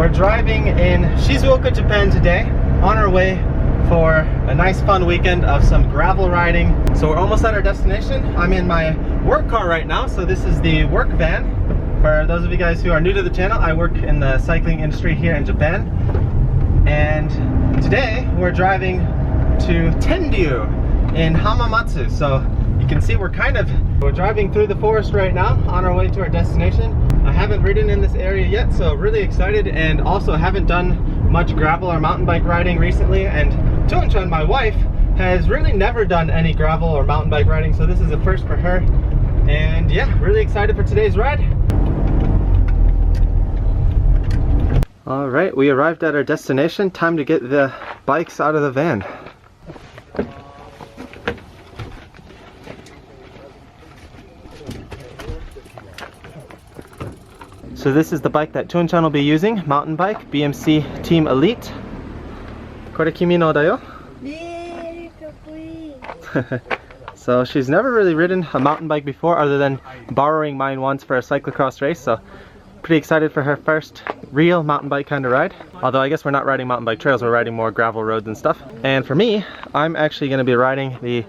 We're driving in Shizuoka, Japan today, on our way for a nice fun weekend of some gravel riding. So we're almost at our destination. I'm in my work car right now, so this is the work van. For those of you guys who are new to the channel, I work in the cycling industry here in Japan. And today we're driving to Tenryu in Hamamatsu. So you can see we're driving through the forest right now on our way to our destination. I haven't ridden in this area yet, so really excited, and also haven't done much gravel or mountain bike riding recently. And Thuong, my wife, has really never done any gravel or mountain bike riding, so this is a first for her. And yeah, really excited for today's ride. Alright, we arrived at our destination. Time to get the bikes out of the van. So this is the bike that Thuong will be using, mountain bike, BMC Team Elite. これ君のだよ. So she's never really ridden a mountain bike before, other than borrowing mine once for a cyclocross race. So pretty excited for her first real mountain bike kind of ride. Although I guess we're not riding mountain bike trails, we're riding more gravel roads and stuff. And for me, I'm actually going to be riding the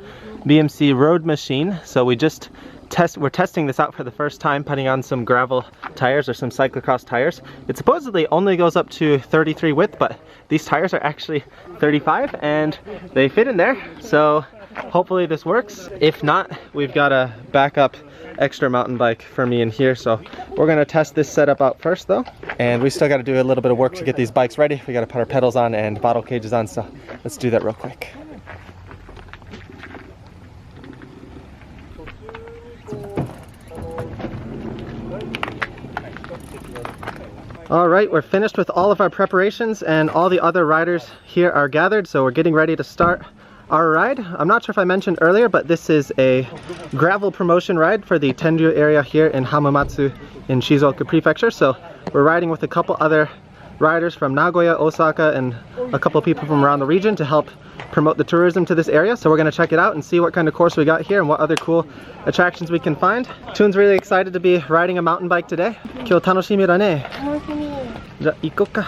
BMC road machine. So we're testing this out for the first time, putting on some gravel tires or some cyclocross tires. It supposedly only goes up to 33 width, but these tires are actually 35 and they fit in there. So hopefully this works. If not, we've got a backup extra mountain bike for me in here. So we're gonna test this setup out first though. And we still gotta do a little bit of work to get these bikes ready. We gotta put our pedals on and bottle cages on, so let's do that real quick. Alright, we're finished with all of our preparations and all the other riders here are gathered, so we're getting ready to start our ride. I'm not sure if I mentioned earlier, but this is a gravel promotion ride for the Tenryu area here in Hamamatsu in Shizuoka prefecture. So we're riding with a couple other riders from Nagoya, Osaka, and a couple people from around the region to help promote the tourism to this area. So we're going to check it out and see what kind of course we got here and what other cool attractions we can find. Thuong's really excited to be riding a mountain bike today. 今日楽しみだね。楽しみ。じゃあ行こうか。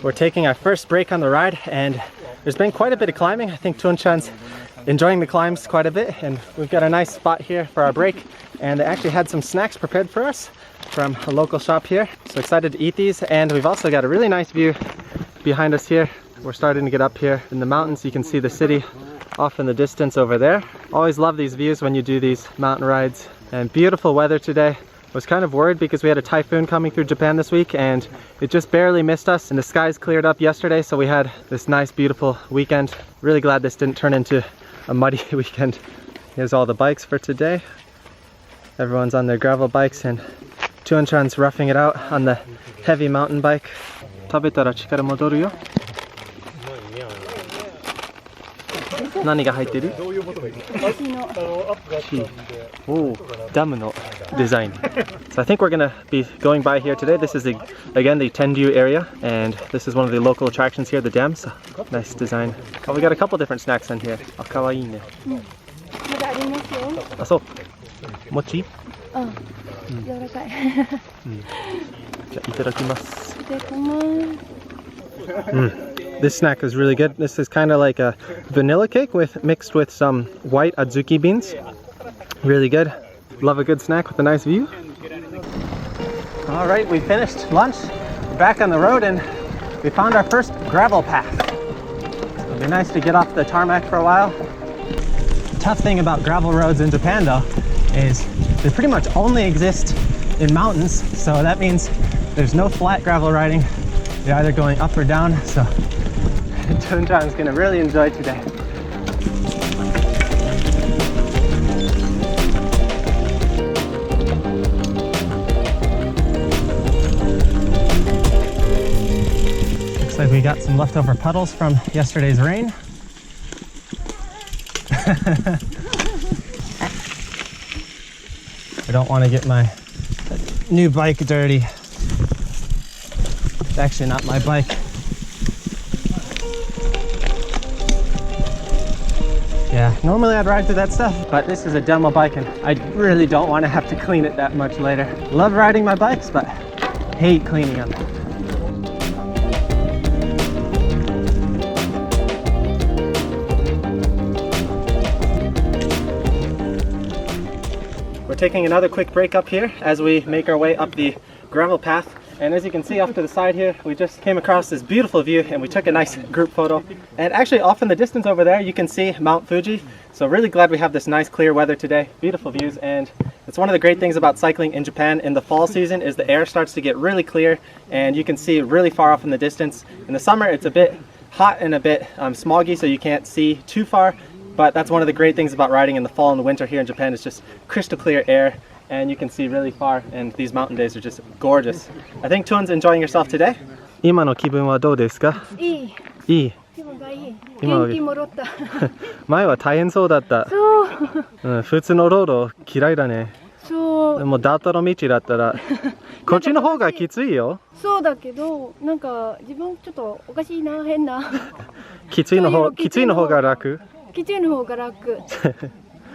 We're taking our first break on the ride, and there's been quite a bit of climbing. I think Thuong-chan's enjoying the climbs quite a bit, and we've got a nice spot here for our break. And they actually had some snacks prepared for us from a local shop here. So excited to eat these, and we've also got a really nice view behind us here. We're starting to get up here in the mountains. You can see the city off in the distance over there. Always love these views when you do these mountain rides. And beautiful weather today. Was kind of worried because we had a typhoon coming through Japan this week and it just barely missed us, and the skies cleared up yesterday, so we had this nice beautiful weekend. Really glad this didn't turn into a muddy weekend. Here's all the bikes for today. Everyone's on their gravel bikes and Thuong-chan's roughing it out on the heavy mountain bike. 食べたら力戻るよ。何が入ってる？Oh, ダムのデザイン。So I think we're gonna be going by here today. This is again the Tenryu area, and this is one of the local attractions here, the dam. So nice design. Oh, we got a couple different snacks in here. あ、かわいいね。まだありますよ。あ、そう。餅？柔らかい。じゃあいただきます。This snack is really good. This is kind of like a vanilla cake mixed with some white adzuki beans. Really good. Love a good snack with a nice view. All right, we finished lunch. Back on the road and we found our first gravel path. It'll be nice to get off the tarmac for a while. Tough thing about gravel roads in Japan though is they pretty much only exist in mountains, so that means there's no flat gravel riding. You're either going up or down, so Thuong is gonna really enjoy today. Looks like we got some leftover puddles from yesterday's rain. I don't want to get my new bike dirty. It's actually not my bike. Yeah, normally I'd ride through that stuff, but this is a demo bike and I really don't want to have to clean it that much later. Love riding my bikes, but hate cleaning them. We're taking another quick break up here as we make our way up the gravel path. And as you can see off to the side here, we just came across this beautiful view and we took a nice group photo. And actually off in the distance over there, you can see Mount Fuji. So really glad we have this nice clear weather today. Beautiful views. And it's one of the great things about cycling in Japan in the fall season is the air starts to get really clear and you can see really far off in the distance. In the summer, it's a bit hot and a bit smoggy, so you can't see too far. But that's one of the great things about riding in the fall and the winter here in Japan is just crystal clear air. And you can see really far, and these mountain days are just gorgeous. I think Thuong's enjoying yourself today. 今の気分はどうですか？いい。いい。気分がいい。元気戻った。前は大変そうだった。そう。普通のロード嫌いだね。そう。でもダートの道だったらこっちの方がきついよ。そうだけど、なんか自分ちょっとおかしいな、変な。きついの方が楽。きついの方が楽。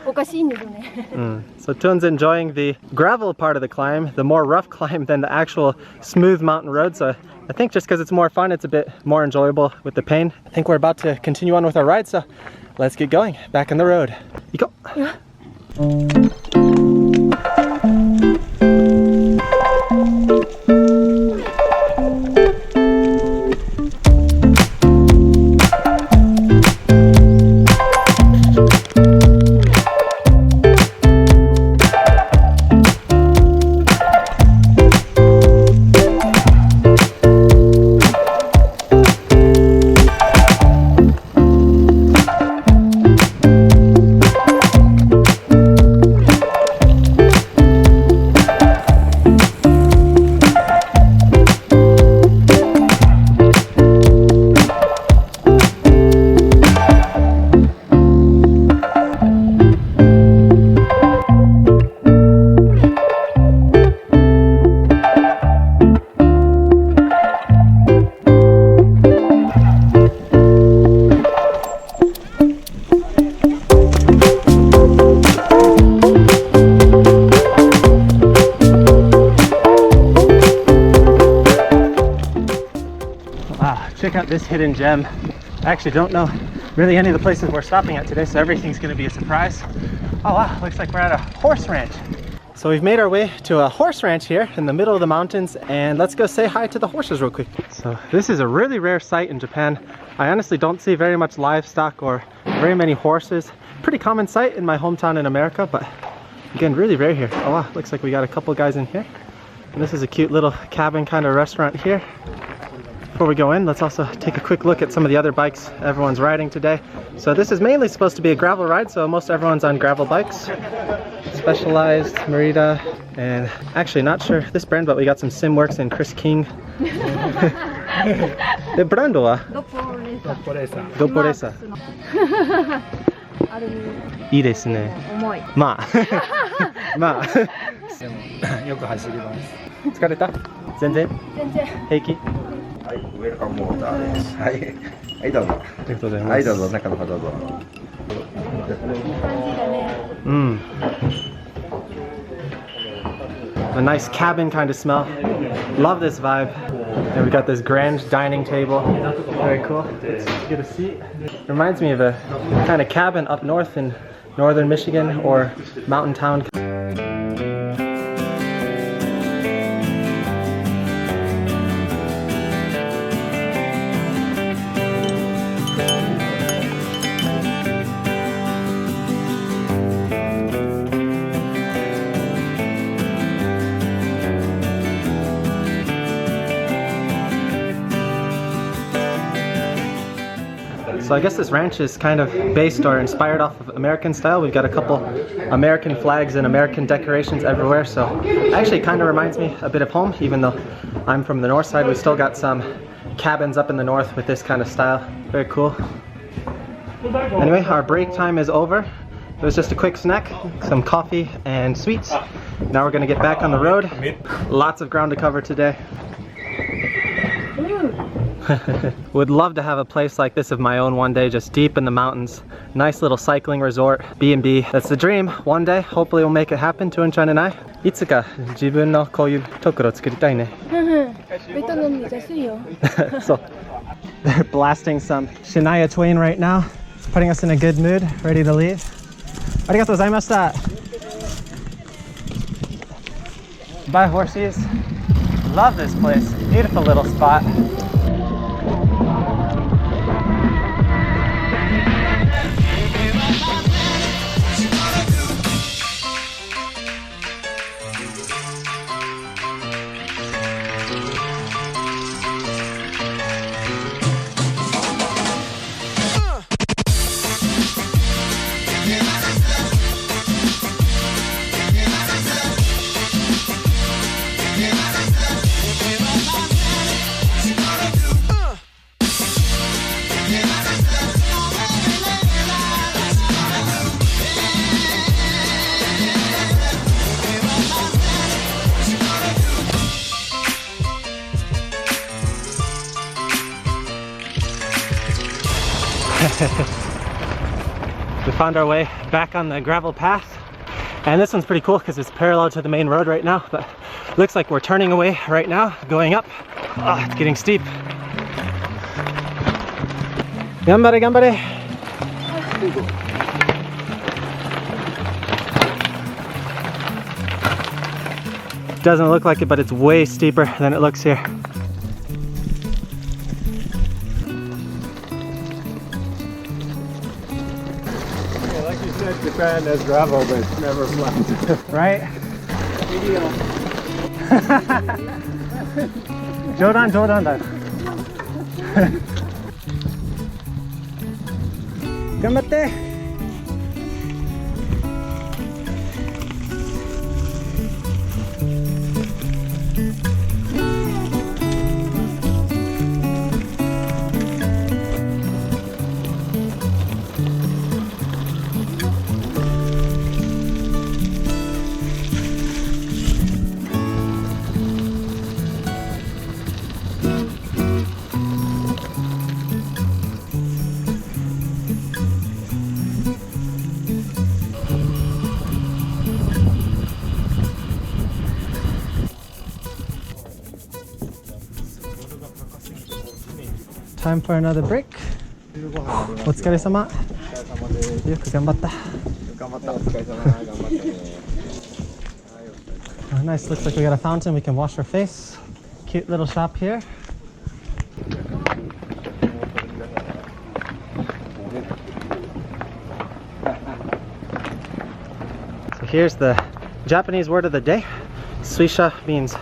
So Thuong's enjoying the gravel part of the climb, the more rough climb than the actual smooth mountain road. So I think just because it's more fun, it's a bit more enjoyable with the pain. I think we're about to continue on with our ride, so let's get going. Back on the road. You go. Yeah. Check out this hidden gem. I actually don't know really any of the places we're stopping at today, so everything's going to be a surprise. Oh wow, looks like we're at a horse ranch. So we've made our way to a horse ranch here in the middle of the mountains, and let's go say hi to the horses real quick. So this is a really rare sight in Japan. I honestly don't see very much livestock or very many horses. Pretty common sight in my hometown in America, but again, really rare here. Oh wow, looks like we got a couple guys in here. And this is a cute little cabin kind of restaurant here. Before we go in, let's also take a quick look at some of the other bikes everyone's riding today. So this is mainly supposed to be a gravel ride, so most everyone's on gravel bikes. Specialized, Merida, and actually not sure this brand, but we got some Simworks and Chris King. The brand wa? Doporesa. いいですね。重い。まあ。まあ。よく走ります。疲れた？全然？全然。平気？はい、ウェルカムモーターです。はい、はいどうぞ。ありがとうございます。はいどうぞ、中の方どうぞ。いい感じだね。うん。A nice cabin kind of smell. Love this vibe. And we got this grand dining table. Very cool. Let's get a seat. Reminds me of a kind of cabin up north in northern Michigan or mountain town. So I guess this ranch is kind of based or inspired off of American style. We've got a couple American flags and American decorations everywhere, so it actually kind of reminds me a bit of home, even though I'm from the north side. We still got some cabins up in the north with this kind of style. Very cool. Anyway, our break time is over. It was just a quick snack, some coffee and sweets. Now we're gonna get back on the road. Lots of ground to cover today. Would love to have a place like this of my own one day, just deep in the mountains. Nice little cycling resort, B&B. That's the dream. One day, hopefully we'll make it happen, Thuong-chan and I. いつか自分のこういうところ作りたいね。So, they're blasting some Shania Twain right now. It's putting us in a good mood, ready to leave. ありがとうございました。Bye horsies. Love this place. Beautiful little spot. We found our way back on the gravel path, and this one's pretty cool because it's parallel to the main road right now, but looks like we're turning away right now, going up. Oh, it's getting steep. Gambare, gambare. Doesn't look like it, but it's way steeper than it looks here. Japan has gravel, but it's never flat. Right? Jodan, Jodan. Gambatte! Time for another break. お疲れ様。よく頑張った。Oh, nice, looks like we got a fountain we can wash our face. Cute little shop here. So here's the Japanese word of the day. Suisha means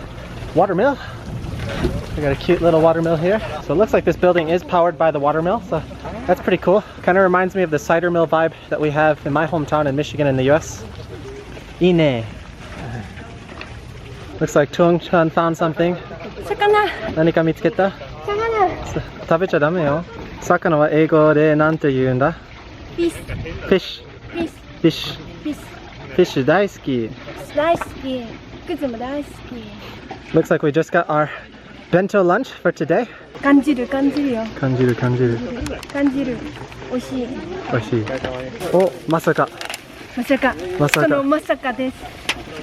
watermill. We got a cute little watermill here. So it looks like this building is powered by the watermill, so that's pretty cool. Kind of reminds me of the cider mill vibe that we have in my hometown in Michigan in the US. Ine. Looks like Thuong-chan found something. Sakana. 何か見つけた? Sakana. 食べちゃダメよ。魚は英語で何て言うんだ? Fish. Fish. Fish. Fish. Fish 大好き. 大好き. いくつも大好き. Looks like we just got our bento lunch for today. 感じるよ。感じる。感じる。美味しい。美味しい。お、まさか。まさか。まさか。そのまさかです。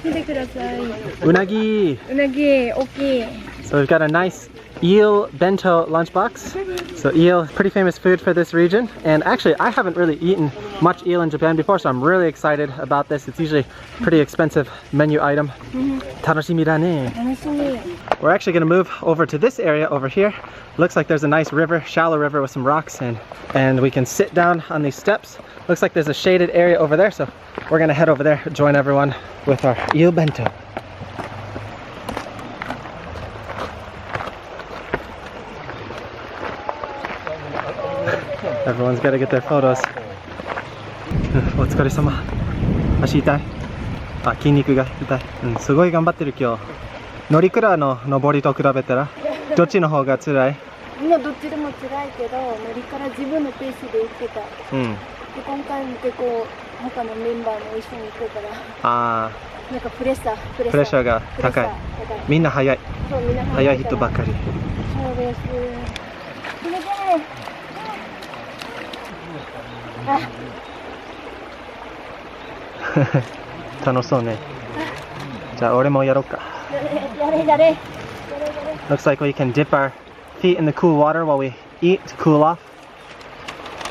見てください。 Unagi! うなぎ大きい。 So we've got a nice eel bento lunchbox. So eel, pretty famous food for this region. And actually, I haven't really eaten much eel in Japan before, so I'm really excited about this. It's usually a pretty expensive menu item. Tanoshimi da ne. 楽しみ。 We're actually gonna move over to this area over here. Looks like there's a nice river, shallow river with some rocks, and we can sit down on these steps. Looks like there's a shaded area over there, so we're gonna head over there, join everyone with our eel bento. Everyone's got to get their photos. お疲れ様。足痛い？あ、筋肉が痛い。すごい頑張ってる今日。乗鞍の登りと比べたらどっちの方が辛い？今どっちでも辛いけど、乗りから自分のペースで行ってた。で、今回も結構他のメンバーも一緒に行ってたら、なんかプレッシャーが高い。みんな速い。そう、みんな速い人ばっかり。そうです。すごい。楽しそうね。じゃあ俺もやろうか。やれ。 Looks like we can dip our feet in the cool water while we eat to cool off.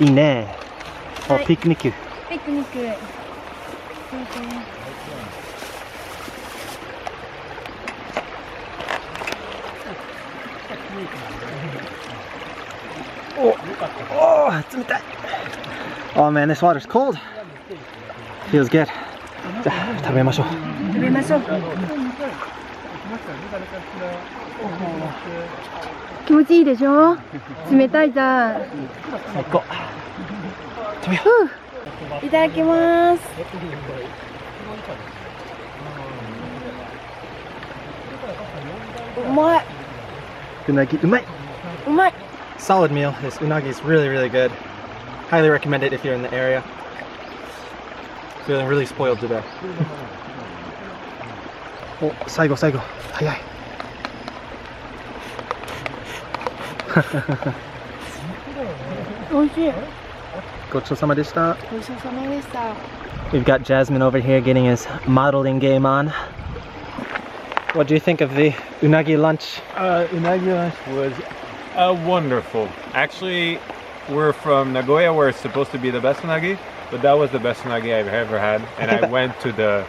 いいね。お、ピクニック。ピクニック。Oh, oh man, this water's cold. Feels good. じゃあ食べましょう。食べましょう。気持ちいいでしょ？冷たいじゃん。最高。食べよう。いただきます。うまい。うなぎうまい。うまい。Solid meal. This unagi is really, really good. Highly recommend it if you're in the area. Feeling really spoiled today. お、最後早い。美味しい。ごちそうさまでした。ごちそうさまでした。 We've got Jasmine over here getting his modeling game on. What do you think of the unagi lunch? Unagi lunch was wonderful. Actually, we're from Nagoya, where it's supposed to be the best unagi, but that was the best unagi I've ever had. And I went to the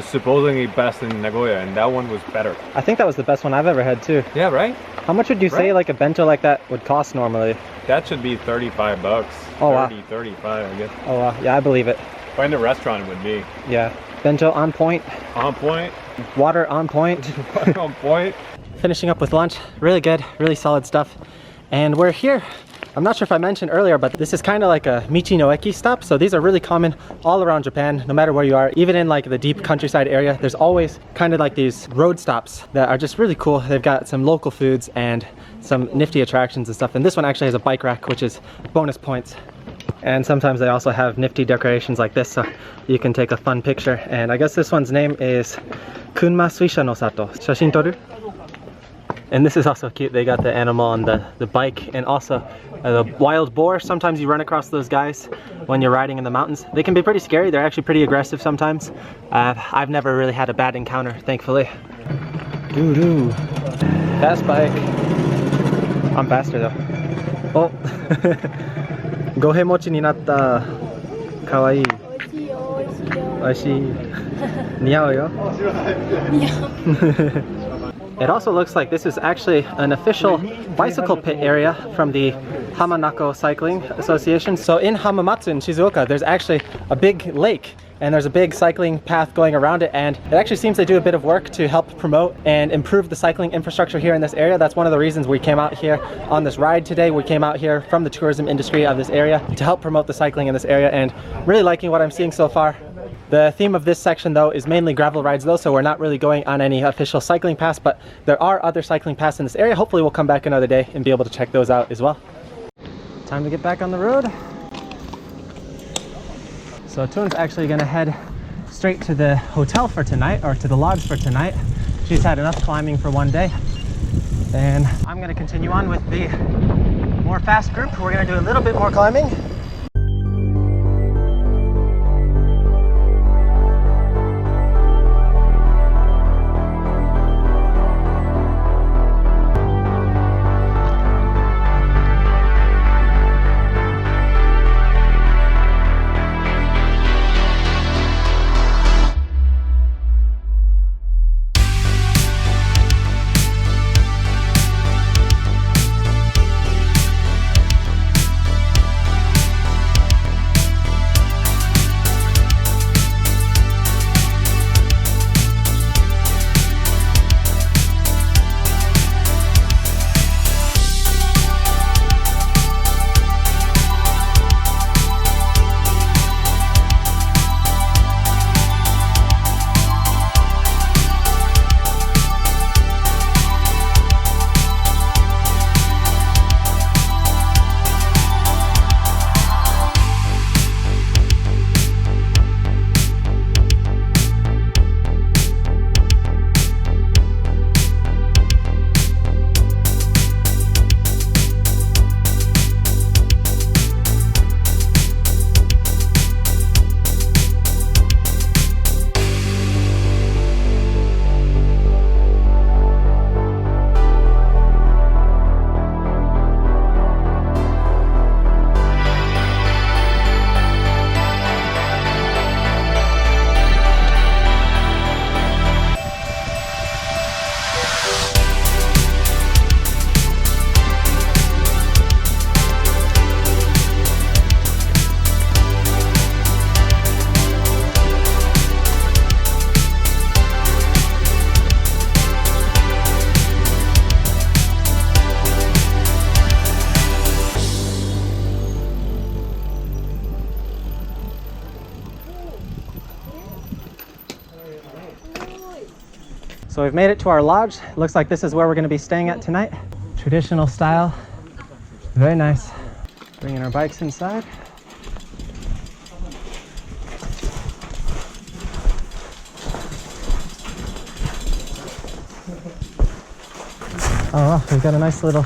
supposedly best in Nagoya, and that one was better. I think that was the best one I've ever had too. Yeah, right? How much would you say like a bento like that would cost normally? That should be $35. Oh, wow. 35, I guess. Oh wow, yeah, I believe it. Find a restaurant it would be. Yeah, bento on point. On point. Water on point. On point. Finishing up with lunch, really good, really solid stuff. And we're here, I'm not sure if I mentioned earlier, but this is kind of like a Michi no Eki stop. So these are really common all around Japan, no matter where you are. Even in like the deep countryside area, there's always kind of like these road stops that are just really cool. They've got some local foods and some nifty attractions and stuff. And this one actually has a bike rack, which is bonus points. And sometimes they also have nifty decorations like this, so you can take a fun picture. And I guess this one's name is Kunma Suisha no Sato. Shashin toru? And this is also cute. They got the animal on the bike, and also the wild boar. Sometimes you run across those guys when you're riding in the mountains. They can be pretty scary. They're actually pretty aggressive sometimes. I've never really had a bad encounter, thankfully. Doo-doo. Fast bike. I'm faster though. Oh. Gohe mochi ni natta. Kawaii. Oishii. Niao yo. It also looks like this is actually an official bicycle pit area from the Hamanako Cycling Association. So in Hamamatsu in Shizuoka, there's actually a big lake and there's a big cycling path going around it, and it actually seems they do a bit of work to help promote and improve the cycling infrastructure here in this area. That's one of the reasons we came out here on this ride today. We came out here from the tourism industry of this area to help promote the cycling in this area, and really liking what I'm seeing so far. The theme of this section though is mainly gravel rides though, so we're not really going on any official cycling paths, but there are other cycling paths in this area. Hopefully we'll come back another day and be able to check those out as well. Time to get back on the road. So Thuong's actually gonna head straight to the hotel for tonight, or to the lodge for tonight. She's had enough climbing for one day. And I'm gonna continue on with the more fast group. We're gonna do a little bit more climbing. So we've made it to our lodge. It looks like this is where we're going to be staying at tonight. Traditional style. Very nice. Bringing our bikes inside. Oh, wow, we've got a nice little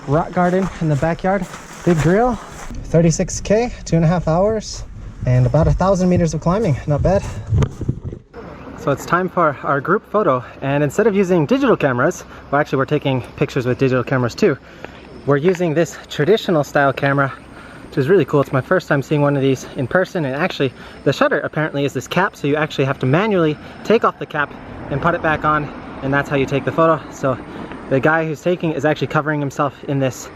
rock garden in the backyard. Big grill. 36K, 2.5 hours, and about 1,000 meters of climbing. Not bad. So it's time for our group photo, and instead of using digital cameras, well, actually we're taking pictures with digital cameras too. We're using this traditional style camera, which is really cool. It's my first time seeing one of these in person, and actually the shutter apparently is this cap, so you actually have to manually take off the cap and put it back on, and that's how you take the photo. So the guy who's taking is actually covering himself in this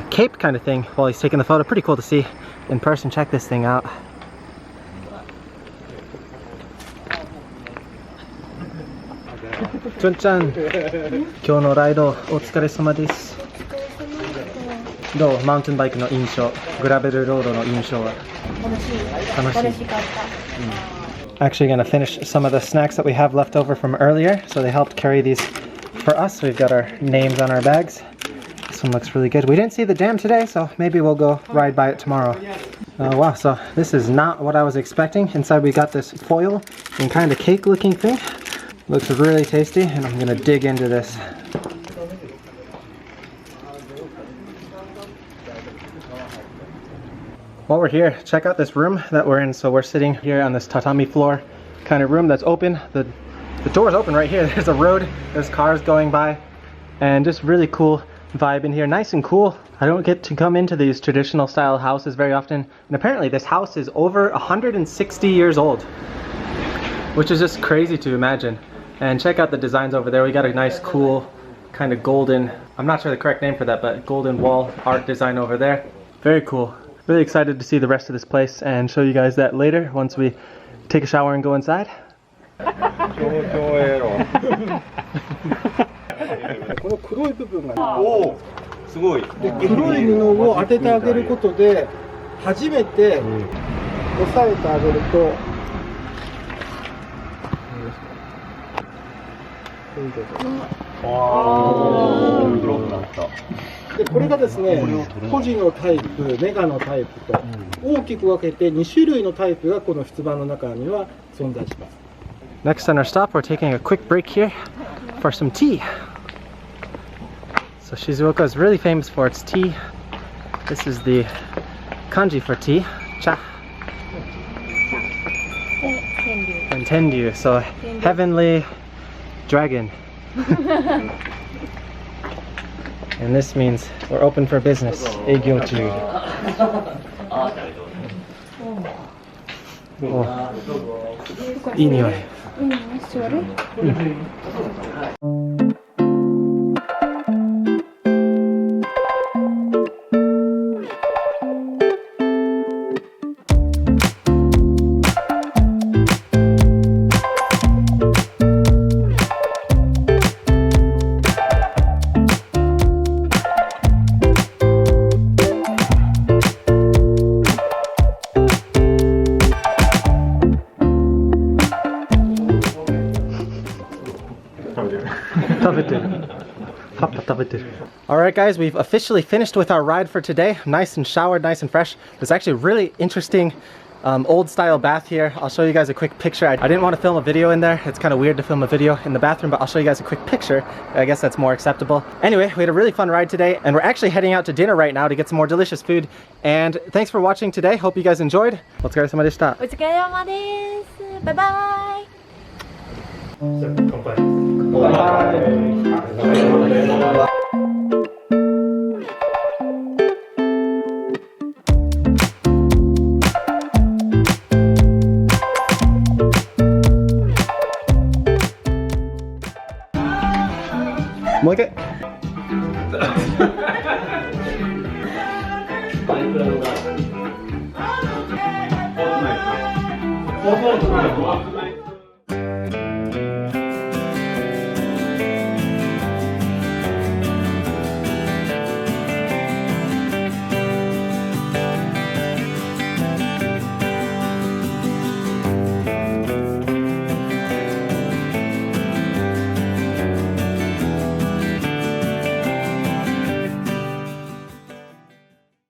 cape kind of thing while he's taking the photo. Pretty cool to see in person. Check this thing out. Chun-chan, 今日のライドお疲れ様です。どう？マウンテンバイクの印象、グラベルロードの印象は？楽しい。Actually gonna finish some of the snacks that we have left over from earlier. So they helped carry these for us. We've got our names on our bags. This one looks really good. We didn't see the dam today, so maybe we'll go ride by it tomorrow. Wow, so this is not what I was expecting. Inside we got this foil and kind of cake looking thing. Looks really tasty, and I'm gonna dig into this. While we're here, check out this room that we're in. So we're sitting here on this tatami floor kind of room that's open. The door's open right here. There's a road, there's cars going by, and just really cool vibe in here. Nice and cool. I don't get to come into these traditional style houses very often, and apparently this house is over 160 years old, which is just crazy to imagine. And check out the designs over there. We got a nice cool kind of golden, I'm not sure the correct name for that, but golden wall art design over there. Very cool. Really excited to see the rest of this place and show you guys that later once we take a shower and go inside. この黒い部分がおすごいで黒い布を当ててあげることで初めて押さえてあげると黒くなったでこれがですねポジのタイプ、メガのタイプと大きく分けて2種類のタイプがこの出版の中には存在します。 Next on our stop, we're taking a quick break here for some tea. So Shizuoka is really famous for its tea. This is the kanji for tea, cha. And Tenryu, so heavenly dragon. And this means we're open for business. Eigyoju. Oh. いい匂い。Alright guys, we've officially finished with our ride for today. Nice and showered, nice and fresh. There's actually a really interesting old style bath here. I'll show you guys a quick picture. I didn't want to film a video in there. It's kind of weird to film a video in the bathroom, but I'll show you guys a quick picture. I guess that's more acceptable. Anyway, we had a really fun ride today, and we're actually heading out to dinner right now to get some more delicious food. And thanks for watching today. Hope you guys enjoyed. お疲れ様でした。お疲れ様です。バイバイ。もう一回。